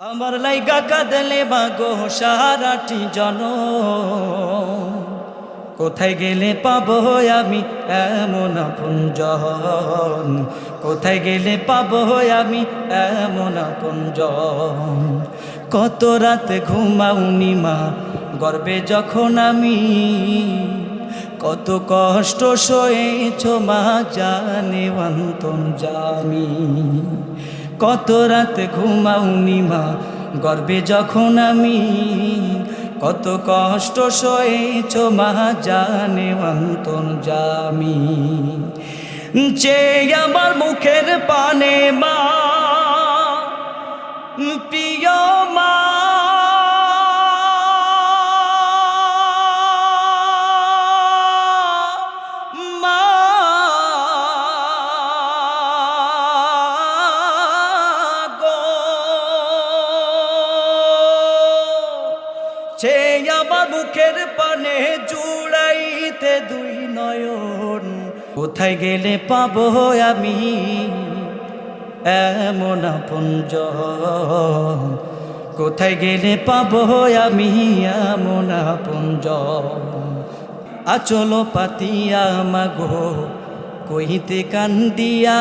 আমার লাইগা কাঁদলে মাগো সারাটি জন, কোথায় গেলে পাবো আমি এমন আপনজন, কোথায় গেলে পাবো আমি এমন আপনজন। কত রাত ঘুমাওনি মা গর্বে যখন আমি, কত কষ্ট সয়েছ মা জানে অন্তম জামি। কত রাত ঘুমাওনি মা গর্বে যখন আমি, কত কষ্ট সয়েছ মা জানে অন্তর জামি। যে আমার মুখের পানে মা প্রিয় মা, সে আমার মুখের পানে জুড়াইতে দুই নয়ন, কোথায় গেলে পাবো আমি এমন আপনজন, কোথায় গেলে পাবো আমি এমন আপনজন। আচল পাতিয়া মাগো কইতে কান্দিয়া,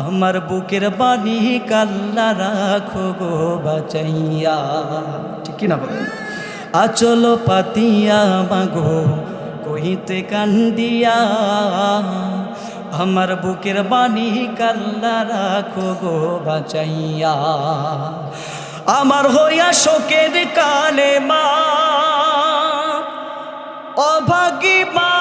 আমার বুকের বাণী কাল্লা রাখো গো বাঁচাইয়া। ঠিক না বলেন? আচল পাতিয়া মাগো কইতে কান্দিয়া, আমার বুকের বাণী কাল্লা রাখো গো বাঁচাইয়া। আমার হইয়া শোকের কালে মা অভাগী মা,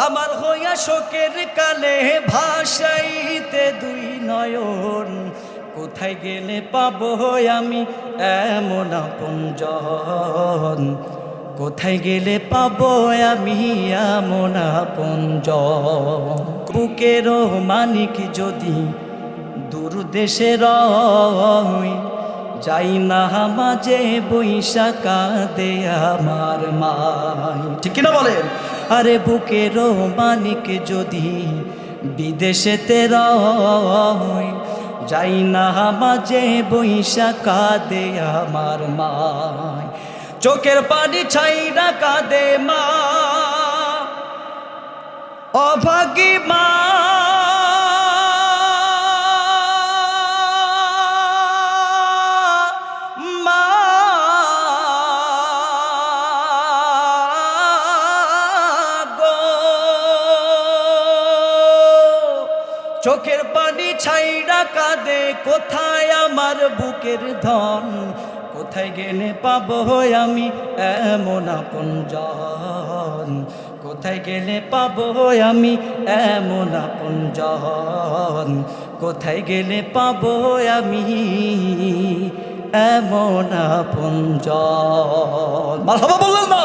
আমার হইয়া শোকের কালে ভাসাইতে দুই নয়ন, কোথায় গেলে পাবো আমি এমন আপনজন, কোথায় গেলে পাবো আমি এমন আপনজন। বুকের মানিক যদি দূর দেশে রয়, যাই না মাঝে বৈশাখা দে আমার মাই। ঠিক না বলেন? আরে বুকের মানিক যদি বিদেশেতে রয়, যাই না মাঝে বৈশাখা দে আমার মাই। চোখের পানি ছাইরা কাঁদে মা অভাগী মা, চোখের পানি ছাইরা কাঁদে কোথায় আমার বুকের ধন, কোথায় গেলে পাবো আমি এমন আপনজন, কোথায় গেলে পাবো আমি এমন আপনজন, কোথায় গেলে পাবো আমি এমন আপনজন। মারহাবা বললেন না?